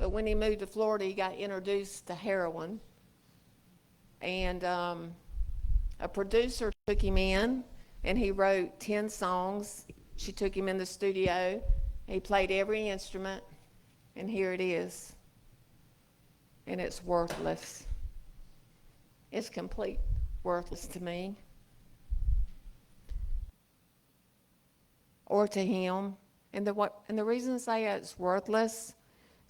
So when he moved to Florida, he got introduced to heroin. And a producer took him in, and he wrote 10 songs. She took him in the studio. He played every instrument, and here it is. And it's worthless. It's complete worthless to me or to him. And the reason I say it's worthless,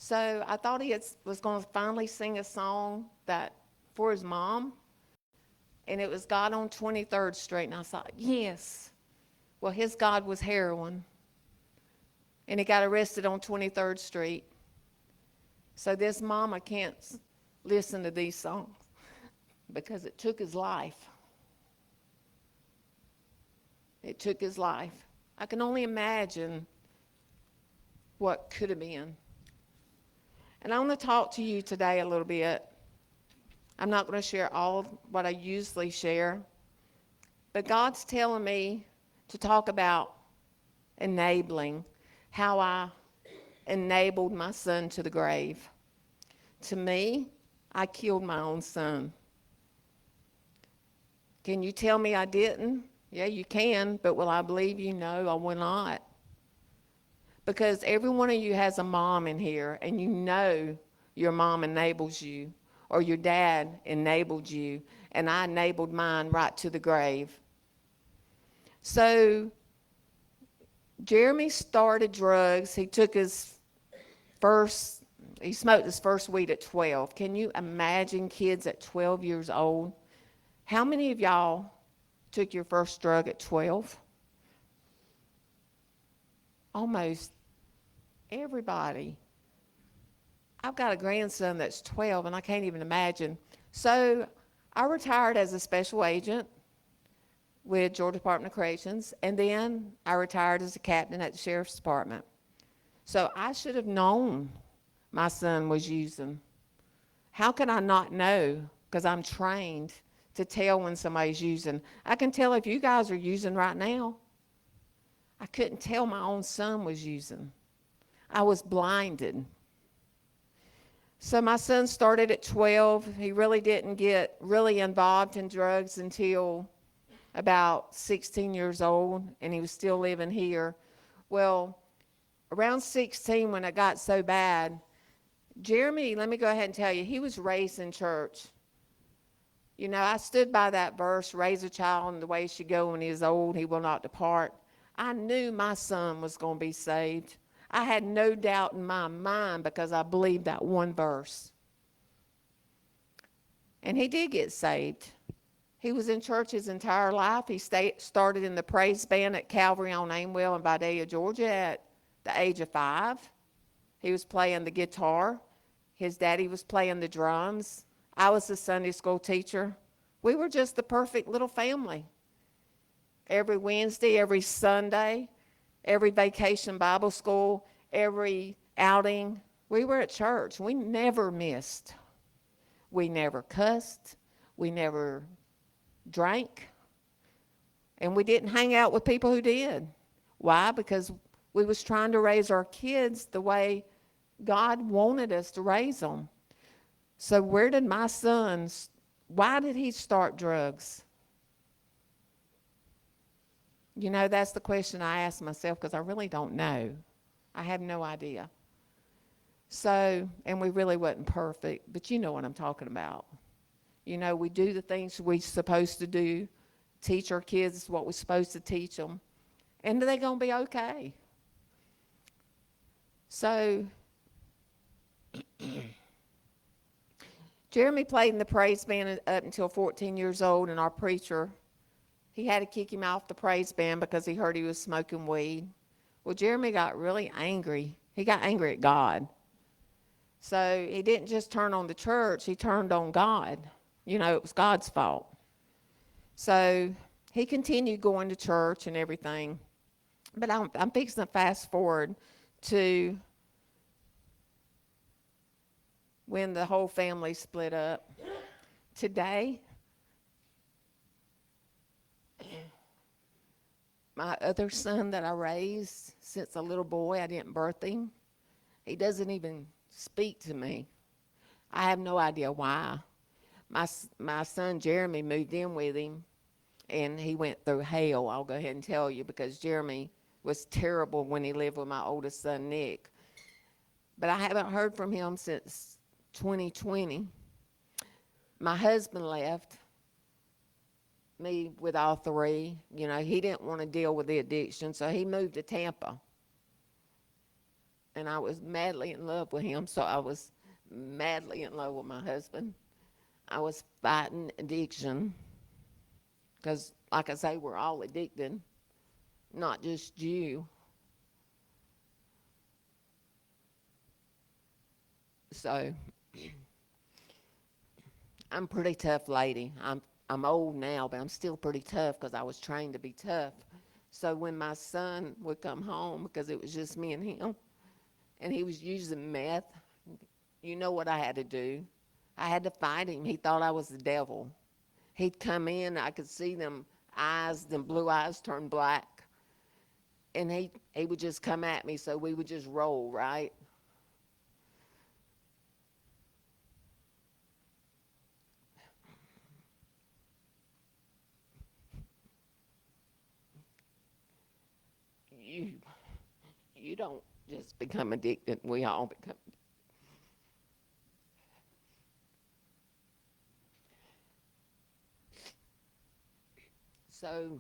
so I thought he was going to finally sing a song that for his mom, and it was God on 23rd Street, and I thought, yes. Well, his God was heroin, and he got arrested on 23rd Street. So this mama can't listen to these songs because it took his life. It took his life. I can only imagine what could have been. And I want to talk to you today a little bit. I'm not going to share all of what I usually share, but God's telling me to talk about enabling, how I enabled my son to the grave. To me, I killed my own son. Can you tell me I didn't? Yeah, you can, but will I believe you? No, I will not. Because every one of you has a mom in here, and you know your mom enables you, or your dad enabled you, and I enabled mine right to the grave. So Jeremy started drugs. He smoked his first weed at 12. Can you imagine kids at 12 years old? How many of y'all took your first drug at 12? Almost everybody. I've got a grandson that's 12, and I can't even imagine. So I retired as a special agent with Georgia Department of Corrections, and then I retired as a captain at the Sheriff's Department. So I should have known my son was using. How can I not know? Because I'm trained to tell when somebody's using. I can tell if you guys are using right now. I couldn't tell my own son was using. I was blinded. So my son started at 12. He really didn't get really involved in drugs until about 16 years old, and he was still living here. Well, around 16, when it got so bad, Jeremy, let me go ahead and tell you, he was raised in church. You know, I stood by that verse, raise a child in the way he should go when he is old, he will not depart. I knew my son was going to be saved. I had no doubt in my mind because I believed that one verse. And he did get saved. He was in church his entire life. He started in the praise band at Calvary on Aimwell in Vidalia, Georgia at the age of 5. He was playing the guitar. His daddy was playing the drums. I was the Sunday school teacher. We were just the perfect little family. Every Wednesday, every Sunday, every vacation Bible school, every outing, we were at church. We never missed. We never cussed. We never drank. And we didn't hang out with people who did. Why? Because we was trying to raise our kids the way God wanted us to raise them. So where did my son, why did he start drugs? You know, that's the question I ask myself because I really don't know. I have no idea. So, and we really wasn't perfect, but you know what I'm talking about. You know, we do the things we're supposed to do, teach our kids what we're supposed to teach them, and they're going to be okay. So, Jeremy played in the praise band up until 14 years old, and our preacher, he had to kick him off the praise band because he heard he was smoking weed. Well, Jeremy got really angry. He got angry at God. So he didn't just turn on the church, he turned on God. You know, it was God's fault. So he continued going to church and everything. But I'm fixing to fast forward to when the whole family split up. Today, my other son that I raised since a little boy, I didn't birth him. He doesn't even speak to me. I have no idea why. My son Jeremy moved in with him, and he went through hell. I'll go ahead and tell you, because Jeremy was terrible when he lived with my oldest son Nick. But I haven't heard from him since 2020. My husband left me with all three. You know, he didn't want to deal with the addiction, so he moved to Tampa. And I was madly in love with him, so I was madly in love with my husband. I was fighting addiction because, like I say, we're all addicted, not just you. So I'm a pretty tough lady. I'm old now, but I'm still pretty tough because I was trained to be tough. So when my son would come home, because it was just me and him, and he was using meth, you know what I had to do? I had to fight him. He thought I was the devil. He'd come in, I could see them eyes, them blue eyes turn black, and he would just come at me, so we would just roll, right? You you don't just become addicted. We all become. So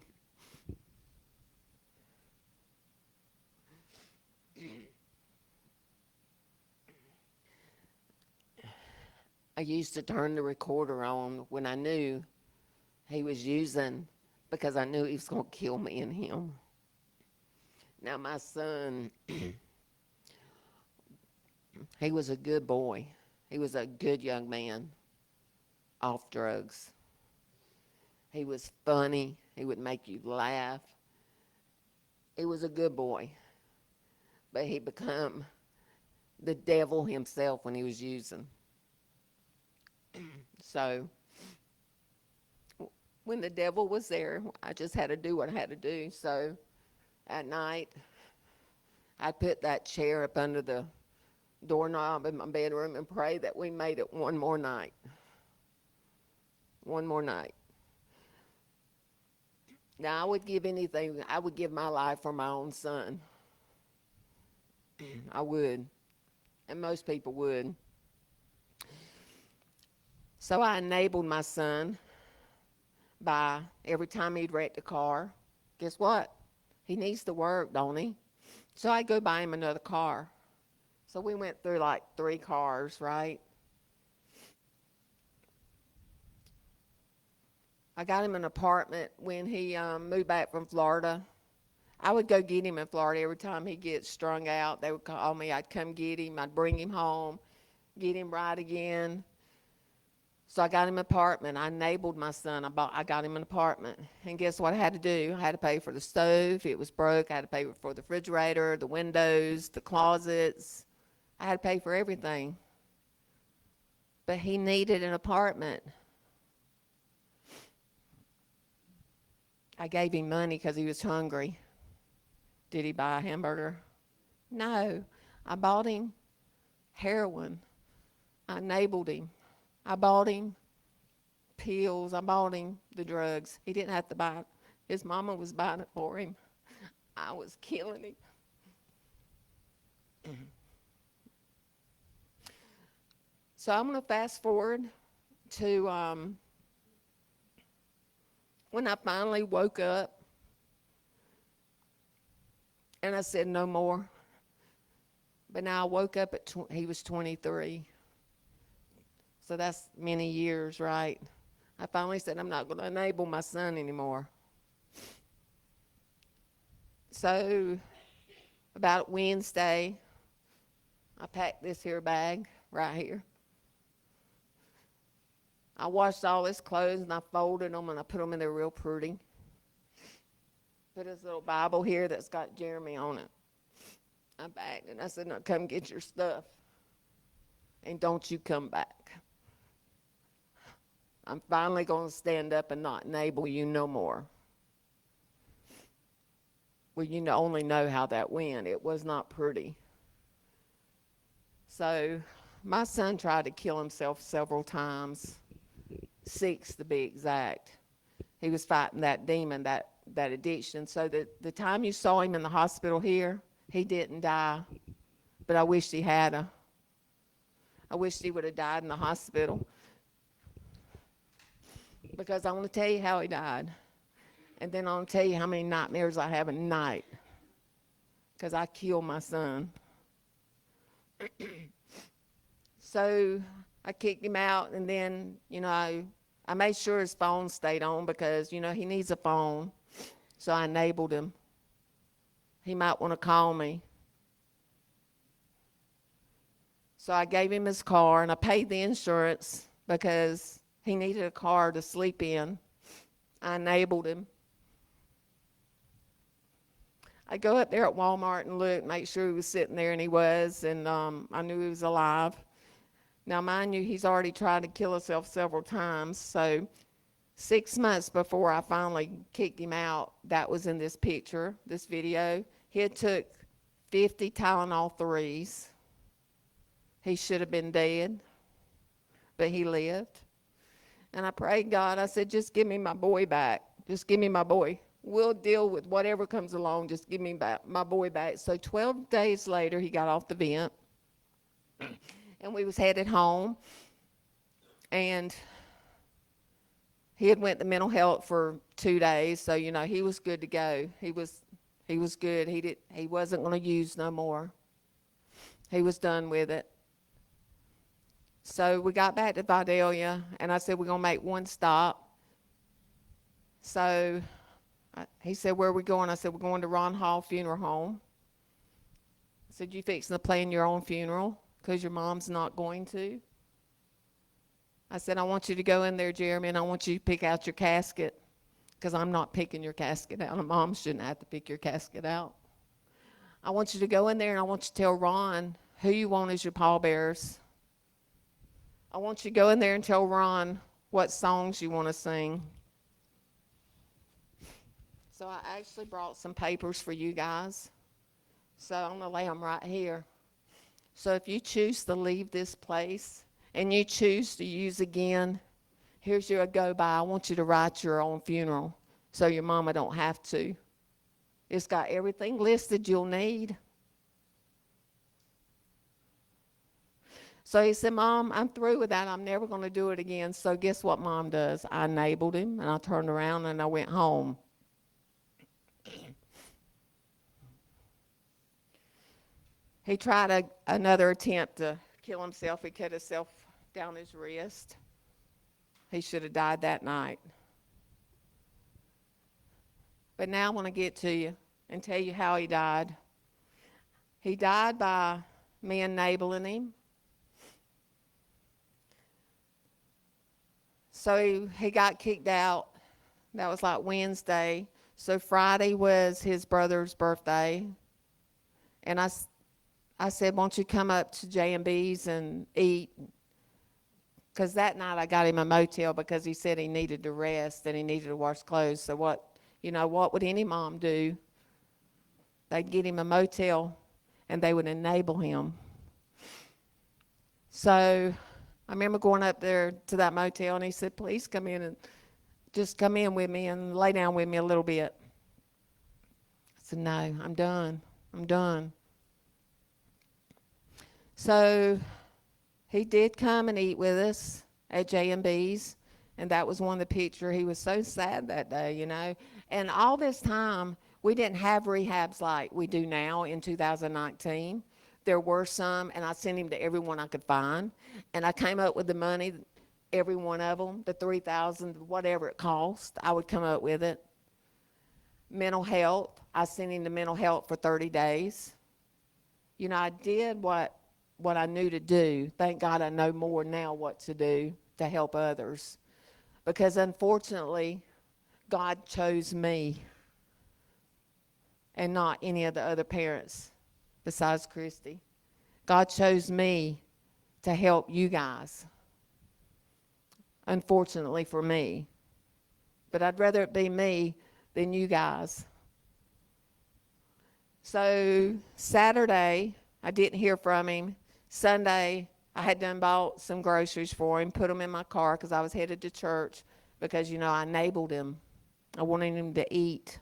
I used to turn the recorder on when I knew he was using, because I knew he was going to kill me and him. Now, my son, he was a good boy. He was a good young man off drugs. He was funny. He would make you laugh. He was a good boy. But he became the devil himself when he was using. So when the devil was there, I just had to do what I had to do. So at night, I'd put that chair up under the doorknob in my bedroom and pray that we made it one more night. One more night. Now, I would give anything. I would give my life for my own son. I would. And most people would. So I enabled my son by every time he'd wreck the car, guess what? He needs to work, don't he? So I'd go buy him another car. So we went through like 3 cars, right? I got him an apartment when he moved back from Florida. I would go get him in Florida every time he gets strung out. They would call me. I'd come get him. I'd bring him home, get him right again. So I got him an apartment. I enabled my son. I got him an apartment. And guess what I had to do? I had to pay for the stove. It was broke. I had to pay for the refrigerator, the windows, the closets. I had to pay for everything. But he needed an apartment. I gave him money because he was hungry. Did he buy a hamburger? No. I bought him heroin. I enabled him. I bought him pills. I bought him the drugs. He didn't have to buy it. His mama was buying it for him. I was killing him. So I'm going to fast forward to when I finally woke up and I said no more. But now I woke up at, he was 23. So that's many years, right? I finally said I'm not going to enable my son anymore. So about Wednesday, I packed this here bag right here. I washed all his clothes and I folded them and I put them in there real pretty. Put his little Bible here that's got Jeremy on it. I bagged it and I said, now come get your stuff. And don't you come back. I'm finally going to stand up and not enable you no more. Well, you only know how that went. It was not pretty. So my son tried to kill himself several times, 6 to be exact. He was fighting that demon, that addiction. So the time you saw him in the hospital here, he didn't die, but I wished he had a. I wished he would have died in the hospital, because I want to tell you how he died. And then I want to tell you how many nightmares I have at night, because I killed my son. So I kicked him out, and then, I made sure his phone stayed on, because, he needs a phone. So I enabled him. He might want to call me. So I gave him his car, and I paid the insurance because he needed a car to sleep in. I enabled him. I go up there at Walmart and look, make sure he was sitting there, and he was, and I knew he was alive. Now, mind you, he's already tried to kill himself several times, so 6 months before I finally kicked him out, that was in this picture, this video. He had took 50 Tylenol 3s. He should have been dead, but he lived. And I prayed God, I said, just give me my boy back. Just give me my boy. We'll deal with whatever comes along. Just give me back my boy back. So 12 days later, he got off the vent, and we was headed home. And he had went to mental health for 2 days, so he was good to go. He was good. He wasn't going to use no more. He was done with it. So we got back to Vidalia, and I said, we're going to make one stop. So he said, where are we going? I said, we're going to Ron Hall Funeral Home. I said, you fixing to plan your own funeral because your mom's not going to? I said, I want you to go in there, Jeremy, and I want you to pick out your casket, because I'm not picking your casket out. A mom shouldn't have to pick your casket out. I want you to go in there, and I want you to tell Ron who you want as your pallbearers. I want you to go in there and tell Ron what songs you want to sing. So I actually brought some papers for you guys. So I'm going to lay them right here. So if you choose to leave this place and you choose to use again, here's your go-by. I want you to write your own funeral so your mama don't have to. It's got everything listed you'll need. So he said, Mom, I'm through with that. I'm never going to do it again. So guess what Mom does? I enabled him, and I turned around, and I went home. He tried another attempt to kill himself. He cut himself down his wrist. He should have died that night. But now I want to get to you and tell you how he died. He died by me enabling him. So he got kicked out. That was like Wednesday. So Friday was his brother's birthday. And I said, won't you come up to J&B's and eat? Because that night I got him a motel because he said he needed to rest and he needed to wash clothes. So what would any mom do? They'd get him a motel and they would enable him. So I remember going up there to that motel, and he said, please come in and just come in with me and lay down with me a little bit. I said, no, I'm done. I'm done. So he did come and eat with us at J&B's, and that was one of the pictures. He was so sad that day, And all this time, we didn't have rehabs like we do now in 2019. There were some, and I sent him to everyone I could find. And I came up with the money, every one of them, the $3,000, whatever it cost, I would come up with it. Mental health, I sent him to mental health for 30 days. I did what I knew to do. Thank God I know more now what to do to help others. Because unfortunately, God chose me and not any of the other parents besides Christy. God chose me to help you guys, unfortunately for me. But I'd rather it be me than you guys. So Saturday, I didn't hear from him. Sunday, I had done bought some groceries for him, put them in my car because I was headed to church because, I enabled him. I wanted him to eat.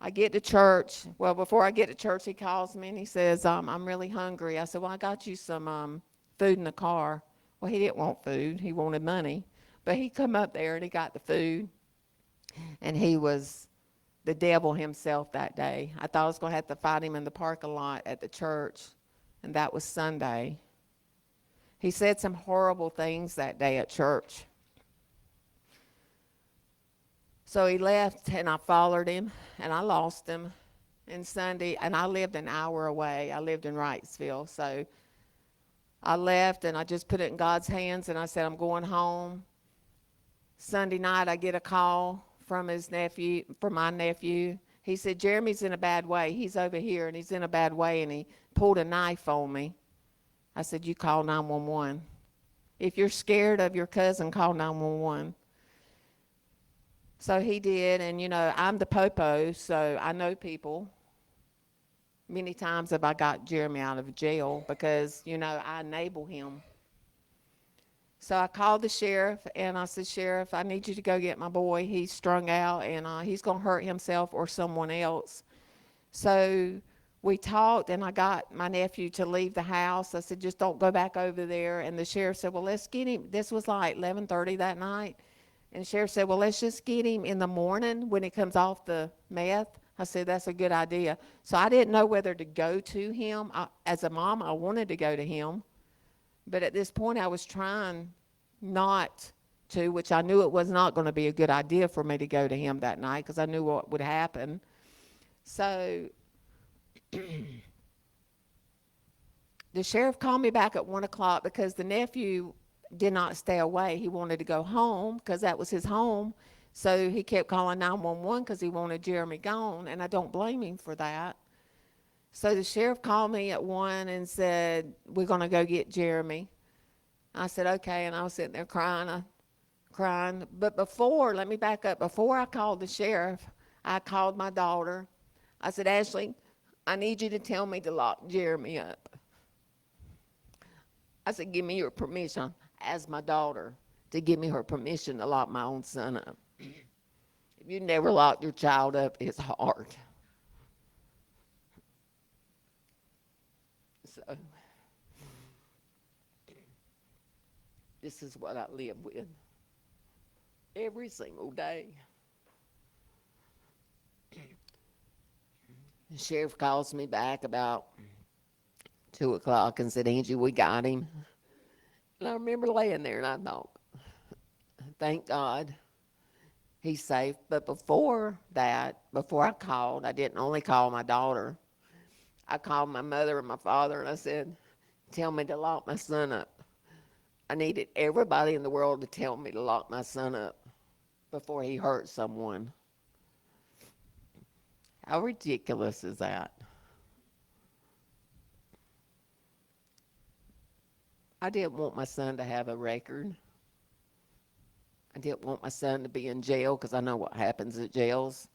I get to church. Well, before I get to church, he calls me and he says, I'm really hungry. I said, well, I got you some food in the car. Well, he didn't want food. He wanted money. But he come up there and he got the food. And he was the devil himself that day. I thought I was going to have to fight him in the parking lot at the church. And that was Sunday. He said some horrible things that day at church. So he left, and I followed him, and I lost him. And Sunday, and I lived an hour away. I lived in Wrightsville. So I left, and I just put it in God's hands, and I said, I'm going home. Sunday night, I get a call from my nephew. He said, Jeremy's in a bad way. He's over here, and he's in a bad way, and he pulled a knife on me. I said, you call 911. If you're scared of your cousin, call 911. So he did, and I'm the popo, so I know people. Many times have I got Jeremy out of jail because, I enable him. So I called the sheriff, and I said, Sheriff, I need you to go get my boy. He's strung out, and he's going to hurt himself or someone else. So we talked, and I got my nephew to leave the house. I said, just don't go back over there. And the sheriff said, well, let's get him. This was like 11:30 that night. And the sheriff said, well, let's just get him in the morning when he comes off the meth. I said, that's a good idea. So I didn't know whether to go to him. As a mom, I wanted to go to him. But at this point, I was trying not to, which I knew it was not going to be a good idea for me to go to him that night because I knew what would happen. So the sheriff called me back at 1 o'clock because the nephew did not stay away. He wanted to go home because that was his home. So he kept calling 911 because he wanted Jeremy gone, and I don't blame him for that. So the sheriff called me at 1 and said, we're going to go get Jeremy. I said, okay, and I was sitting there crying. But let me back up. Before I called the sheriff, I called my daughter. I said, Ashley, I need you to tell me to lock Jeremy up. I said, give me your permission as my daughter to give me her permission to lock my own son up. If you never lock your child up, it's hard. So this is what I live with every single day. The sheriff calls me back about 2 o'clock and said, Angie, we got him. And I remember laying there and I thought, thank God he's safe. But before I called, I didn't only call my daughter. I called my mother and my father and I said, tell me to lock my son up. I needed everybody in the world to tell me to lock my son up before he hurt someone. How ridiculous is that? I didn't want my son to have a record. I didn't want my son to be in jail because I know what happens at jails.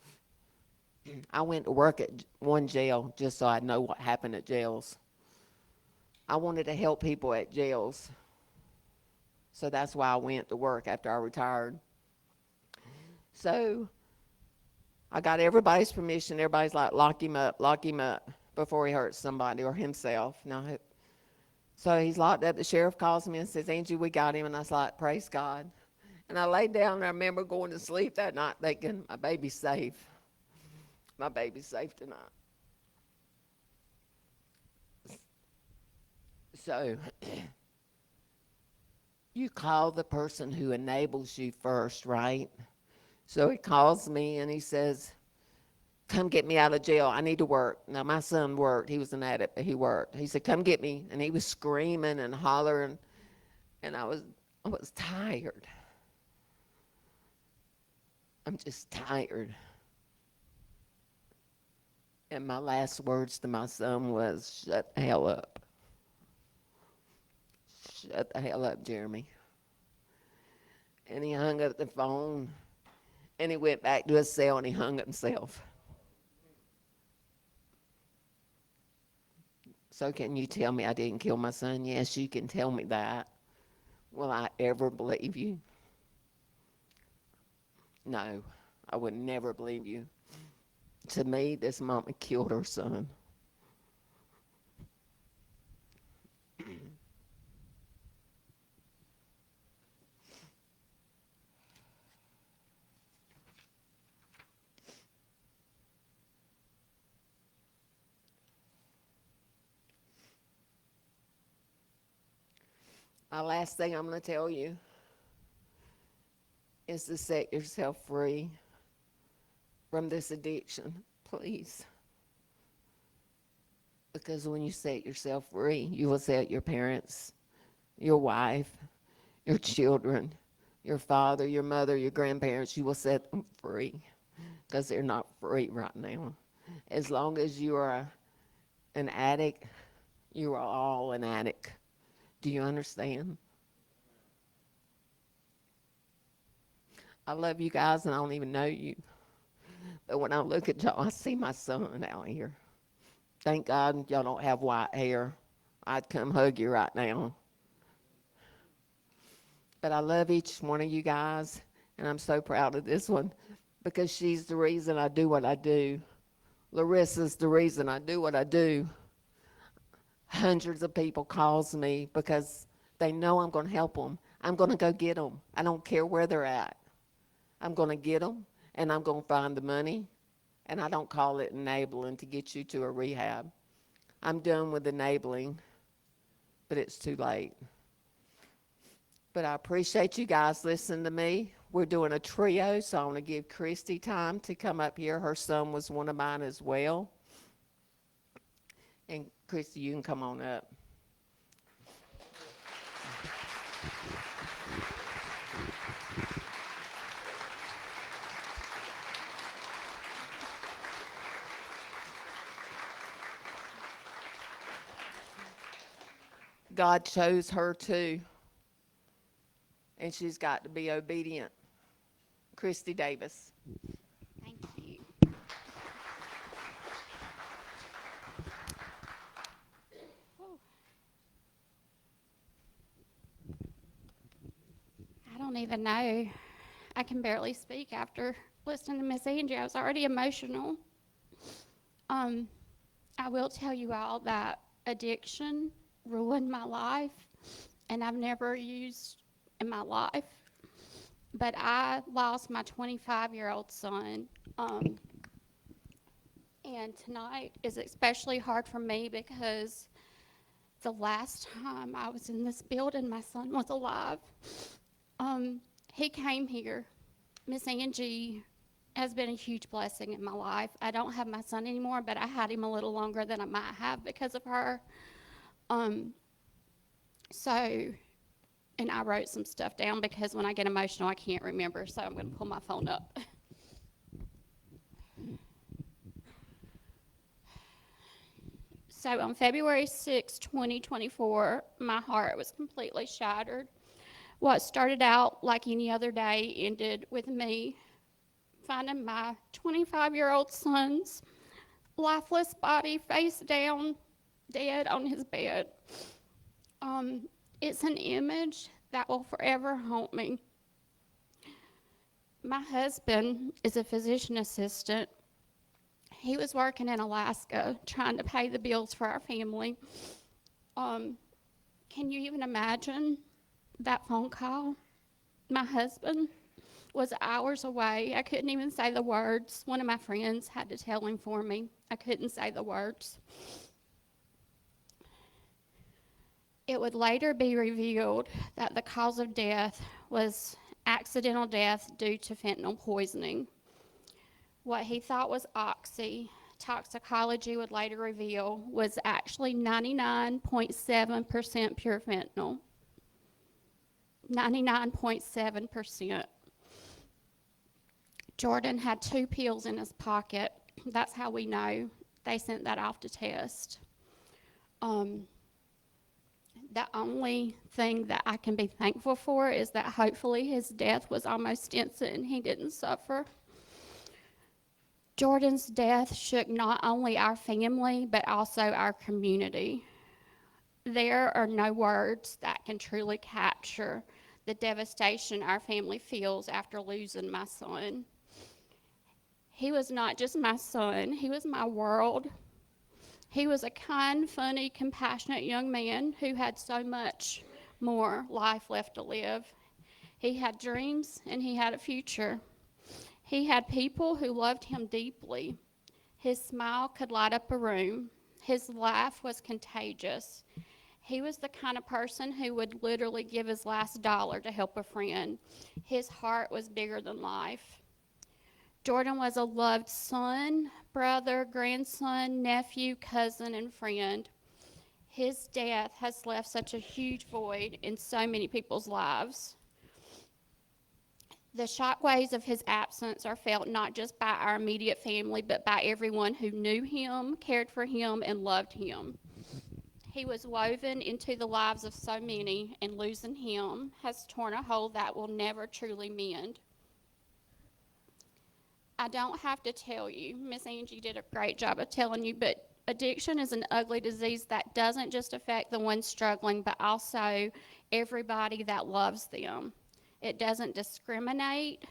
I went to work at one jail just so I'd know what happened at jails. I wanted to help people at jails. So that's why I went to work after I retired. So I got everybody's permission. Everybody's like, lock him up before he hurts somebody or himself. So he's locked up. The sheriff calls me and says, Angie, we got him. And I was like, praise God. And I laid down and I remember going to sleep that night thinking, my baby's safe. My baby's safe tonight. So you call the person who enables you first, right? So he calls me and he says, come get me out of jail. I need to work. Now, my son worked. He was an addict, but he worked. He said, come get me. And he was screaming and hollering. And I was tired. I'm just tired. And my last words to my son was, shut the hell up. Shut the hell up, Jeremy. And he hung up the phone. And he went back to his cell and he hung himself. So can you tell me I didn't kill my son? Yes, you can tell me that. Will I ever believe you? No, I would never believe you. To me, this mama killed her son. My last thing I'm going to tell you is to set yourself free from this addiction, please. Because when you set yourself free, you will set your parents, your wife, your children, your father, your mother, your grandparents, you will set them free because they're not free right now. As long as you are an addict, you are all an addict. Do you understand? I love you guys and I don't even know you. But when I look at y'all, I see my son out here. Thank God y'all don't have white hair. I'd come hug you right now. But I love each one of you guys, and I'm so proud of this one because she's the reason I do what I do. Larissa's the reason I do what I do. Hundreds of people calls me because they know I'm going to help them. I'm going to go get them. I don't care where they're at. I'm going to get them, and I'm going to find the money, and I don't call it enabling to get you to a rehab. I'm done with enabling, but it's too late. But I appreciate you guys listening to me. We're doing a trio, so I want to give Christy time to come up here. Her son was one of mine as well. And Christy, you can come on up. God chose her too, and she's got to be obedient. Christy Davis. Thank you. I don't even know. I can barely speak after listening to Miss Angie. I was already emotional. I will tell you all that addiction ruined my life, and I've never used in my life. But I lost my 25-year-old son. And tonight is especially hard for me because the last time I was in this building, my son was alive. He came here. Miss Angie has been a huge blessing in my life. I don't have my son anymore, but I had him a little longer than I might have because of her. And I wrote some stuff down because when I get emotional, I can't remember, so I'm going to pull my phone up. So on February 6, 2024, my heart was completely shattered. What started out like any other day ended with me finding my 25-year-old son's lifeless body face down, dead on his bed. It's an image that will forever haunt me. My husband is a physician assistant. He was working in Alaska trying to pay the bills for our family. Can you even imagine that phone call? My husband was hours away. I couldn't even say the words. One of my friends had to tell him for me. I couldn't say the words. It would later be revealed that the cause of death was accidental death due to fentanyl poisoning. What he thought was oxy, toxicology would later reveal, was actually 99.7% pure fentanyl. 99.7%. Jordan had 2 pills in his pocket. That's how we know. They sent that off to test. The only thing that I can be thankful for is that hopefully his death was almost instant and he didn't suffer. Jordan's death shook not only our family, but also our community. There are no words that can truly capture the devastation our family feels after losing my son. He was not just my son, he was my world. He was a kind, funny, compassionate young man who had so much more life left to live. He had dreams and he had a future. He had people who loved him deeply. His smile could light up a room. His laugh was contagious. He was the kind of person who would literally give his last dollar to help a friend. His heart was bigger than life. Jordan was a loved son, brother, grandson, nephew, cousin, and friend. His death has left such a huge void in so many people's lives. The shockwaves of his absence are felt not just by our immediate family, but by everyone who knew him, cared for him, and loved him. He was woven into the lives of so many, and losing him has torn a hole that will never truly mend. I don't have to tell you, Miss Angie did a great job of telling you, but addiction is an ugly disease that doesn't just affect the ones struggling, but also everybody that loves them. It doesn't discriminate.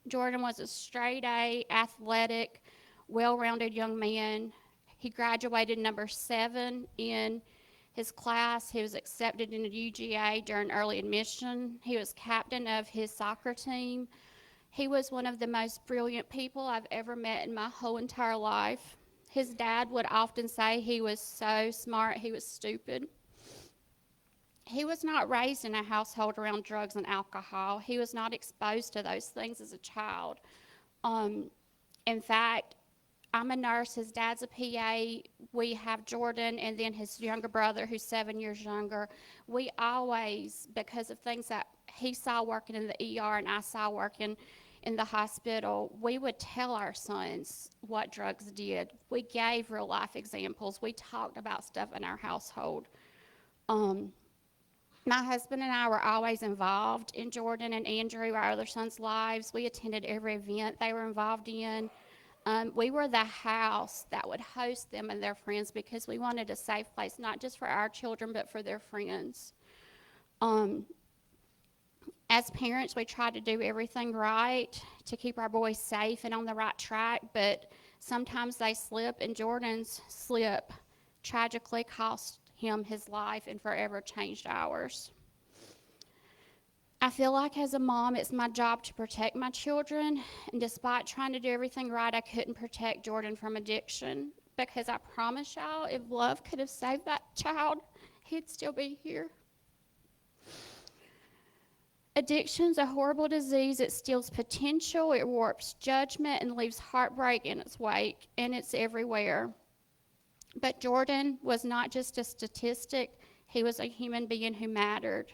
Jordan was a straight A, athletic, well-rounded young man. He graduated number 7 in his class. He was accepted into UGA during early admission. He was captain of his soccer team. He was one of the most brilliant people I've ever met in my whole entire life. His dad would often say he was so smart, he was stupid. He was not raised in a household around drugs and alcohol. He was not exposed to those things as a child. In fact, I'm a nurse. His dad's a PA. We have Jordan and then his younger brother, who's 7 years younger. We always, because of things that he saw working in the ER and I saw working in the hospital, we would tell our sons what drugs did. We gave real life examples. We talked about stuff in our household. My husband and I were always involved in Jordan and Andrew, our other sons' lives. We attended every event they were involved in. We were the house that would host them and their friends because we wanted a safe place, not just for our children, but for their friends. As parents, we tried to do everything right to keep our boys safe and on the right track, but sometimes they slip, and Jordan's slip tragically cost him his life and forever changed ours. I feel like as a mom, it's my job to protect my children, and despite trying to do everything right, I couldn't protect Jordan from addiction because I promise y'all, if love could have saved that child, he'd still be here. Addiction's a horrible disease. It steals potential, it warps judgment, and leaves heartbreak in its wake, and it's everywhere. But Jordan was not just a statistic, he was a human being who mattered.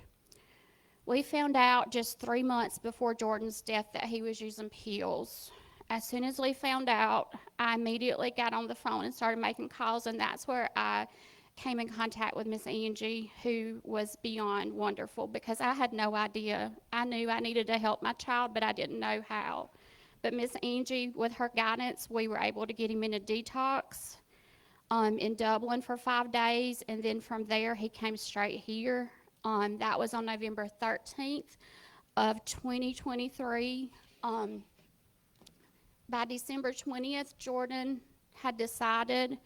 We found out just 3 months before Jordan's death that he was using pills. As soon as we found out, I immediately got on the phone and started making calls, and that's where I came in contact with Miss Angie, who was beyond wonderful because I had no idea. I knew I needed to help my child, but I didn't know how. But Miss Angie, with her guidance, we were able to get him in a detox in Dublin for 5 days, and then from there he came straight here. That was on November 13th of 2023. By December 20th, Jordan had decided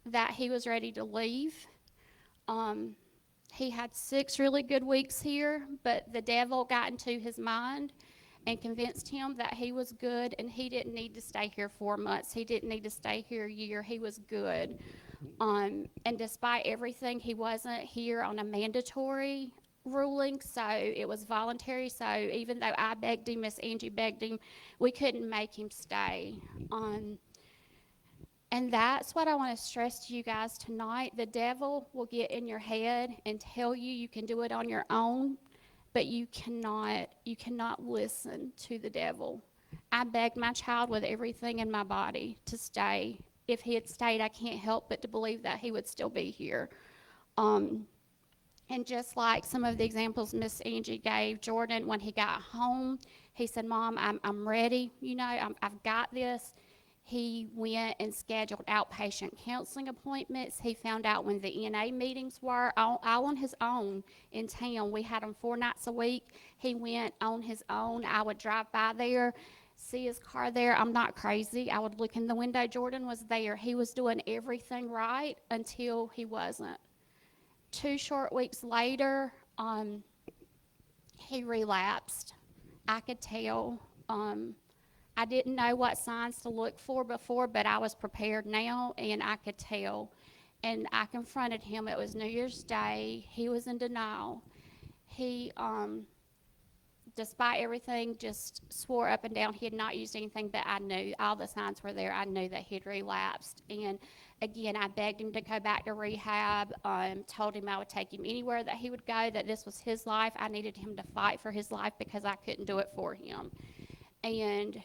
that he was ready to leave. He had 6 really good weeks here, but the devil got into his mind and convinced him that he was good and he didn't need to stay here 4 months. He didn't need to stay here a year. He was good. And despite everything, he wasn't here on a mandatory ruling, so it was voluntary. So even though I begged him, Miss Angie begged him, we couldn't make him stay. And that's what I want to stress to you guys tonight. The devil will get in your head and tell you you can do it on your own, but you cannot listen to the devil. I begged my child with everything in my body to stay. If he had stayed, I can't help but to believe that he would still be here. And just like some of the examples Miss Angie gave, Jordan, when he got home, he said, "Mom, I'm ready. I've got this." He went and scheduled outpatient counseling appointments. He found out when the NA meetings were, all on his own in town. We had them 4 nights a week. He went on his own. I would drive by there, see his car there. I'm not crazy. I would look in the window. Jordan was there. He was doing everything right until he wasn't. 2 short weeks later, he relapsed. I could tell. I didn't know what signs to look for before, but I was prepared now, and I could tell. And I confronted him. It was New Year's Day. He was in denial. He, despite everything, just swore up and down he had not used anything, but I knew all the signs were there. I knew that he'd relapsed. And again, I begged him to go back to rehab, told him I would take him anywhere that he would go, that this was his life. I needed him to fight for his life because I couldn't do it for him. And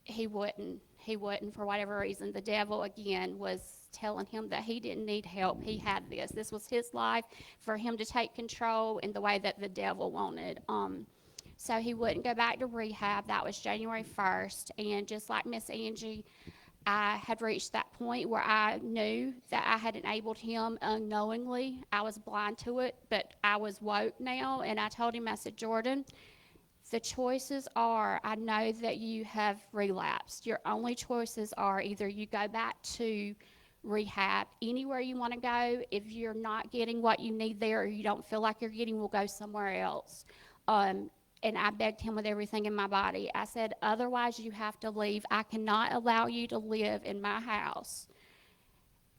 he wouldn't. He wouldn't for whatever reason. The devil, again, was telling him that he didn't need help. He had this. This was his life for him to take control in the way that the devil wanted. So he wouldn't go back to rehab. That was January 1st. And just like Miss Angie, I had reached that point where I knew that I had enabled him unknowingly. I was blind to it, but I was woke now. And I told him, I said, Jordan, the choices are, I know that you have relapsed. Your only choices are either you go back to rehab, anywhere you want to go. If you're not getting what you need there or you don't feel like you're getting, we'll go somewhere else. And I begged him with everything in my body. I said, otherwise you have to leave. I cannot allow you to live in my house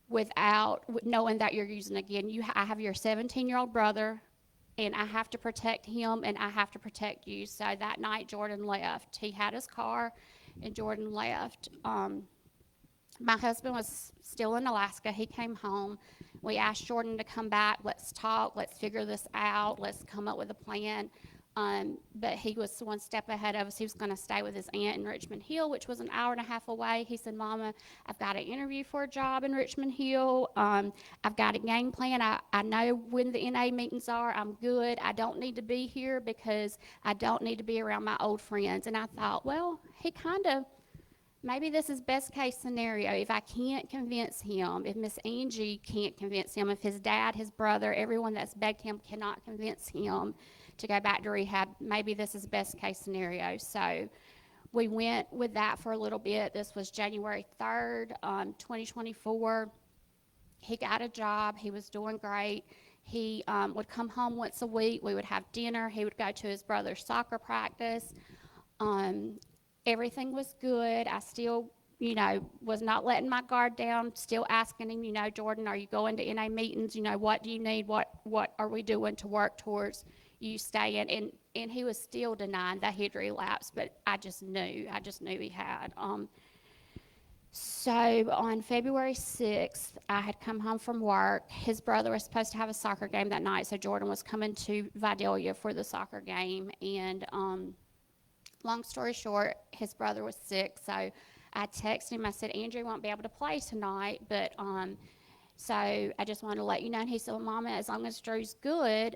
without knowing that you're using again. I have your 17-year-old brother, and I have to protect him, and I have to protect you. So that night, Jordan left. He had his car, and Jordan left. My husband was still in Alaska. He came home. We asked Jordan to come back. Let's talk. Let's figure this out. Let's come up with a plan. But he was one step ahead of us. He was going to stay with his aunt in Richmond Hill, which was an hour and a half away. He said, Mama, I've got an interview for a job in Richmond Hill. I've got a game plan. I know when the NA meetings are. I'm good. I don't need to be here because I don't need to be around my old friends. And I thought, well, he kind of, maybe this is best case scenario. If I can't convince him, if Miss Angie can't convince him, if his dad, his brother, everyone that's begged him cannot convince him to go back to rehab, maybe this is best case scenario. So we went with that for a little bit. This was January 3rd, 2024. He got a job. He was doing great. He would come home once a week. We would have dinner. He would go to his brother's soccer practice. Everything was good. I still, was not letting my guard down, still asking him, Jordan, are you going to NA meetings? What do you need? What are we doing to work towards you staying? And he was still denying that he'd relapsed, but I just knew he had. So on February 6th, I had come home from work. His brother was supposed to have a soccer game that night, so Jordan was coming to Vidalia for the soccer game. And long story short, his brother was sick, so I texted him. I said, Andrew won't be able to play tonight, but so I just wanted to let you know. And he said, well, Mama, as long as Drew's good,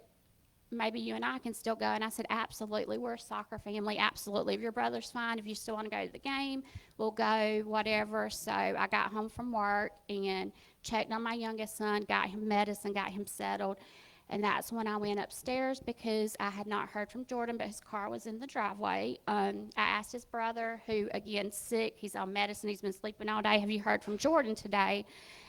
maybe you and I can still go. And I said, absolutely. We're a soccer family. Absolutely. If your brother's fine, if you still want to go to the game, we'll go, whatever. So I got home from work and checked on my youngest son, got him medicine, got him settled. And that's when I went upstairs because I had not heard from Jordan, but his car was in the driveway. I asked his brother, who, again, sick. He's on medicine. He's been sleeping all day. Have you heard from Jordan today?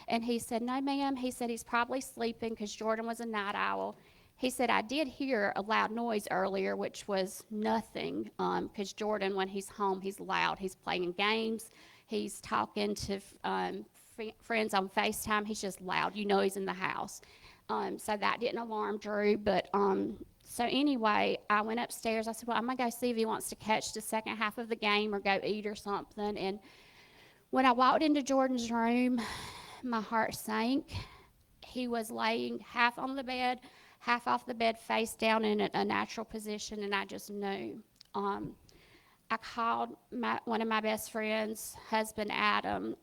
And he said, no, ma'am. He said he's probably sleeping because Jordan was a night owl. He said, I did hear a loud noise earlier, which was nothing, because Jordan, when he's home, he's loud. He's playing games. He's talking to friends on FaceTime. He's just loud. He's in the house. So that didn't alarm Drew. But so anyway, I went upstairs. I said, well, I'm going to go see if he wants to catch the second half of the game or go eat or something. And when I walked into Jordan's room, my heart sank. He was laying half on the bed, half off the bed, face down in a natural position, and I just knew. I called one of my best friends' husband, Adam,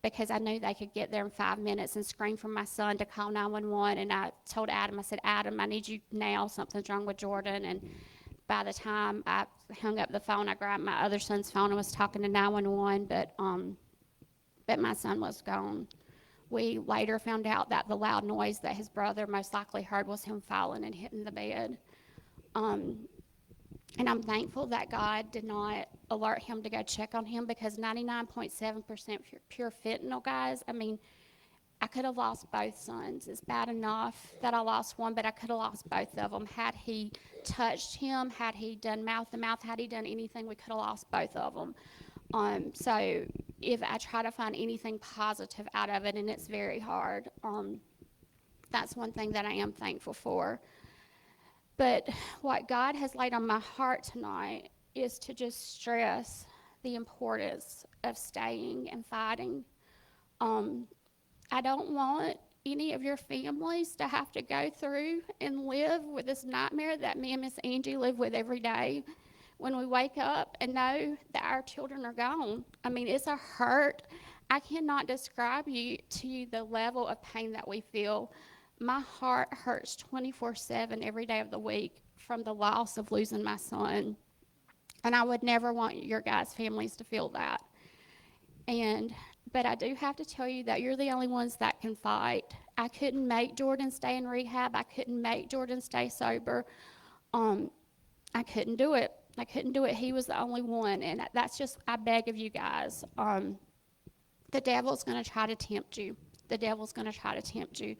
because I knew they could get there in 5 minutes and scream for my son to call 911. And I told Adam, I said, Adam, I need you now. Something's wrong with Jordan. And by the time I hung up the phone, I grabbed my other son's phone and was talking to 911, but my son was gone. We later found out that the loud noise that his brother most likely heard was him falling and hitting the bed. And I'm thankful that God did not alert him to go check on him, because 99.7% pure fentanyl, guys. I mean, I could have lost both sons. It's bad enough that I lost one, but I could have lost both of them. Had he touched him, had he done mouth to mouth, had he done anything, we could have lost both of them. So if I try to find anything positive out of it, and it's very hard, that's one thing that I am thankful for. But what God has laid on my heart tonight is to just stress the importance of staying and fighting. I don't want any of your families to have to go through and live with this nightmare that me and Miss Angie live with every day when we wake up and know that our children are gone. I mean, it's a hurt. I cannot describe to you the level of pain that we feel. My heart hurts 24/7 every day of the week from the loss of losing my son. And I would never want your guys' families to feel that. But I do have to tell you that you're the only ones that can fight. I couldn't make Jordan stay in rehab. I couldn't make Jordan stay sober. I couldn't do it. I couldn't do it. He was the only one. And that's just, I beg of you guys. The devil's going to try to tempt you. The devil's going to try to tempt you.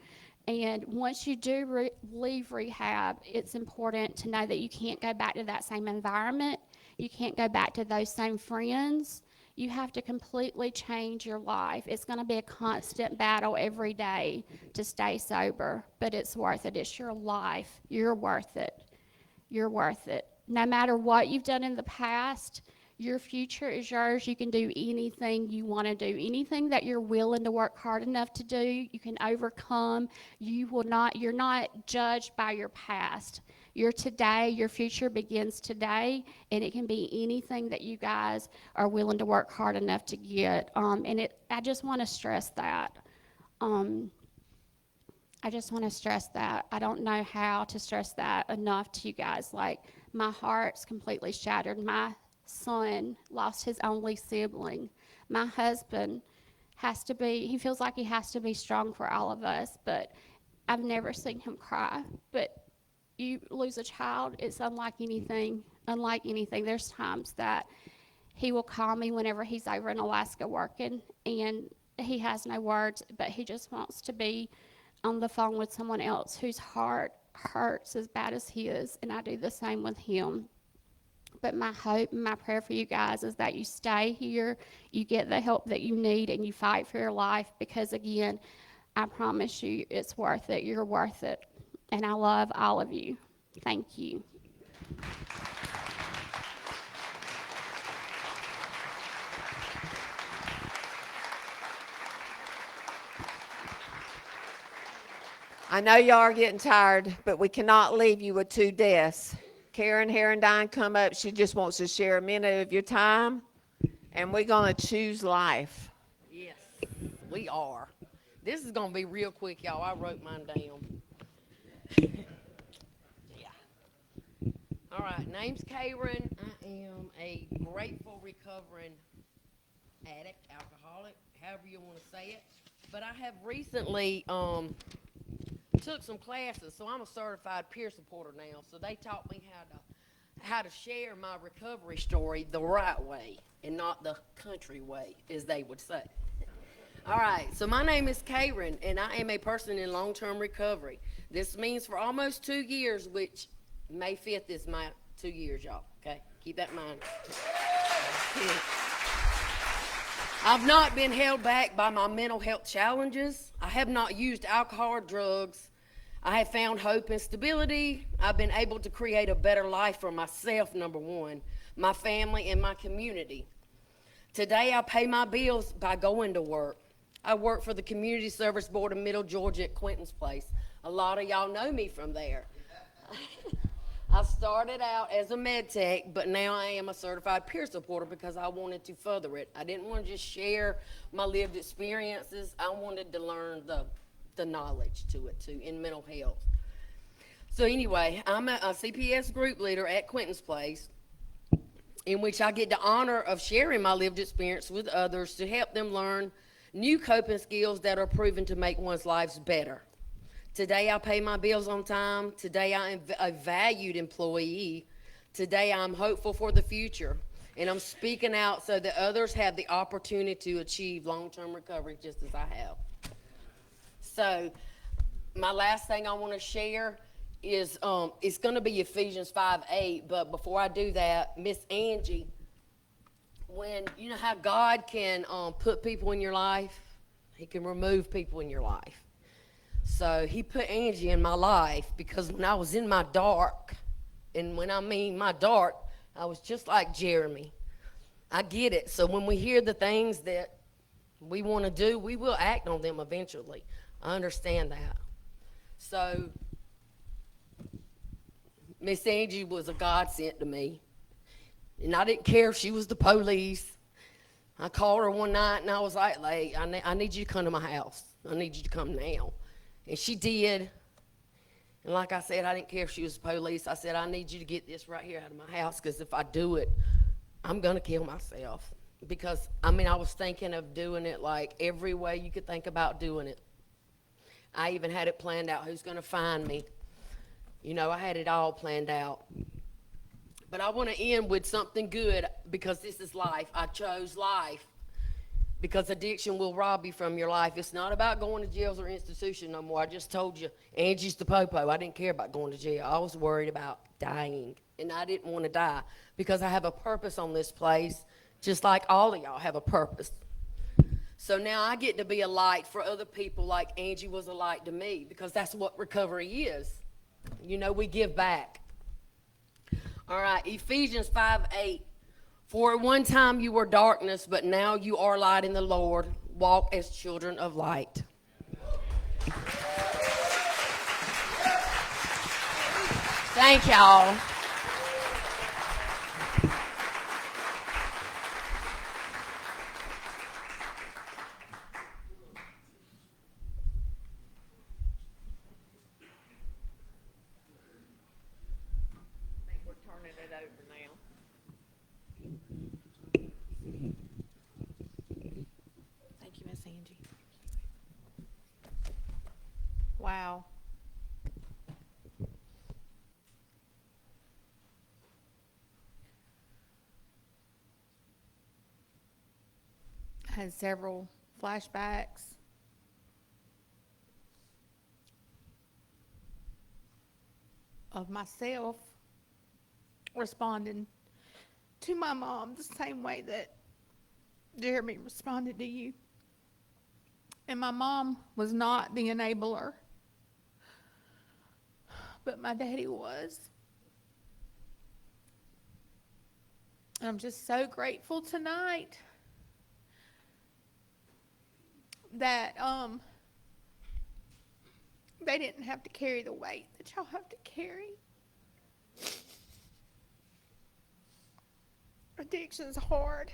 And once you do leave rehab, it's important to know that you can't go back to that same environment. You can't go back to those same friends. You have to completely change your life. It's going to be a constant battle every day to stay sober, but it's worth it. It's your life. You're worth it. You're worth it. No matter what you've done in the past, your future is yours. You can do anything you want to do. Anything that you're willing to work hard enough to do, you can overcome. You're not judged by your past. You're today. Your future begins today, and it can be anything that you guys are willing to work hard enough to get. I just want to stress that. I just want to stress that. I don't know how to stress that enough to you guys. Like, my heart's completely shattered. My son lost his only sibling. My husband he feels like he has to be strong for all of us, but I've never seen him cry. But you lose a child, it's unlike anything. There's times that he will call me whenever he's over in Alaska working, and he has no words, but he just wants to be on the phone with someone else whose heart hurts as bad as his, and I do the same with him. But my hope and my prayer for you guys is that you stay here, you get the help that you need, and you fight for your life, because, again, I promise you it's worth it. You're worth it. And I love all of you. Thank you. I know y'all are getting tired, but we cannot leave you with two deaths. Karen Herondine come up. She just wants to share a minute of your time, and we're going to choose life. Yes, we are. This is going to be real quick, y'all. I wrote mine down. Yeah. All right, name's Karen. I am a grateful, recovering addict, alcoholic, however you want to say it. But I have recently took some classes, so I'm a certified peer supporter now. So they taught me how to share my recovery story the right way and not the country way, as they would say. All right, so my name is Karen, and I am a person in long-term recovery. This means for almost 2 years, which May 5th is my 2 years, y'all, okay? Keep that in mind. I've not been held back by my mental health challenges. I have not used alcohol or drugs. I have found hope and stability. I've been able to create a better life for myself, number one, my family, and my community. Today, I pay my bills by going to work. I work for the Community Service Board of Middle Georgia at Quentin's Place. A lot of y'all know me from there. I started out as a med tech, but now I am a certified peer supporter because I wanted to further it. I didn't want to just share my lived experiences. I wanted to learn the knowledge to it too in mental health. So anyway, I'm a CPS group leader at Quentin's Place, in which I get the honor of sharing my lived experience with others to help them learn new coping skills that are proven to make one's lives better. Today I pay my bills on time. Today I am a valued employee. Today I'm hopeful for the future. And I'm speaking out so that others have the opportunity to achieve long-term recovery just as I have. So my last thing I want to share is it's going to be Ephesians 5:8. But before I do that, Miss Angie, when you know how God can put people in your life, He can remove people in your life. So He put Angie in my life because when I was in my dark, and when I mean my dark, I was just like Jeremy. I get it. So when we hear the things that we want to do, we will act on them eventually. I understand that. So Miss Angie was a godsend to me. And I didn't care if she was the police. I called her one night and I was like, I need you to come to my house. I need you to come now. And she did. And like I said, I didn't care if she was the police. I said, I need you to get this right here out of my house, because if I do it, I'm going to kill myself. Because, I was thinking of doing it like every way you could think about doing it. I even had it planned out, who's going to find me. I had it all planned out. But I want to end with something good, because this is life. I chose life. Because addiction will rob you from your life. It's not about going to jails or institution no more. I just told you, Angie's the popo. I didn't care about going to jail. I was worried about dying, and I didn't want to die because I have a purpose on this place, just like all of y'all have a purpose. So now I get to be a light for other people like Angie was a light to me, because that's what recovery is. We give back. All right, Ephesians 5:8. For at one time you were darkness, but now you are light in the Lord. Walk as children of light. Thank y'all. I think we're turning it over now. Thank you, Miss Angie. Wow. I had several flashbacks. Of myself responding to my mom the same way that Jeremy responded to you. And my mom was not the enabler, but my daddy was. And I'm just so grateful tonight that they didn't have to carry the weight that y'all have to carry. Addiction's hard.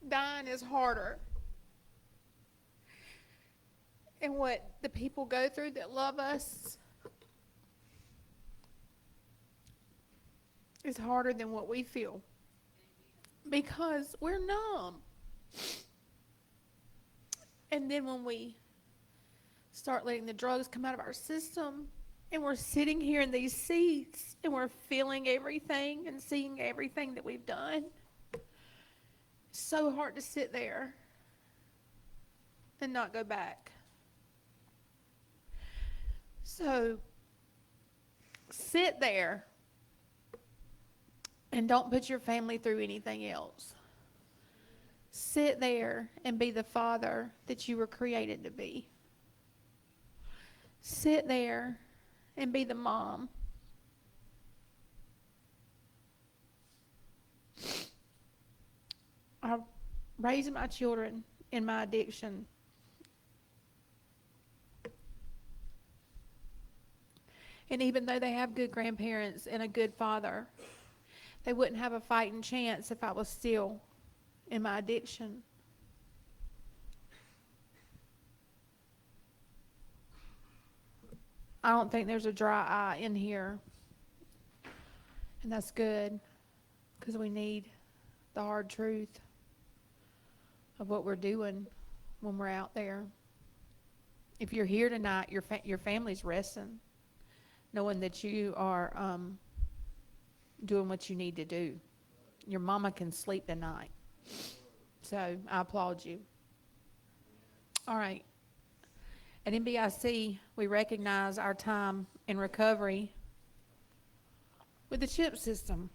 Dying is harder. And what the people go through that love us is harder than what we feel, because we're numb. And then when we start letting the drugs come out of our system, and we're sitting here in these seats and we're feeling everything and seeing everything that we've done, it's so hard to sit there and not go back. So sit there and don't put your family through anything else. Sit there and be the father that you were created to be. Sit there and be the mom. I raised my children in my addiction. And even though they have good grandparents and a good father, they wouldn't have a fighting chance if I was still in my addiction. I don't think there's a dry eye in here. And that's good, because we need the hard truth of what we're doing when we're out there. If you're here tonight, your family's resting, knowing that you are doing what you need to do. Your mama can sleep tonight. So I applaud you. All right. At NBIC, we recognize our time in recovery with the CHIP system.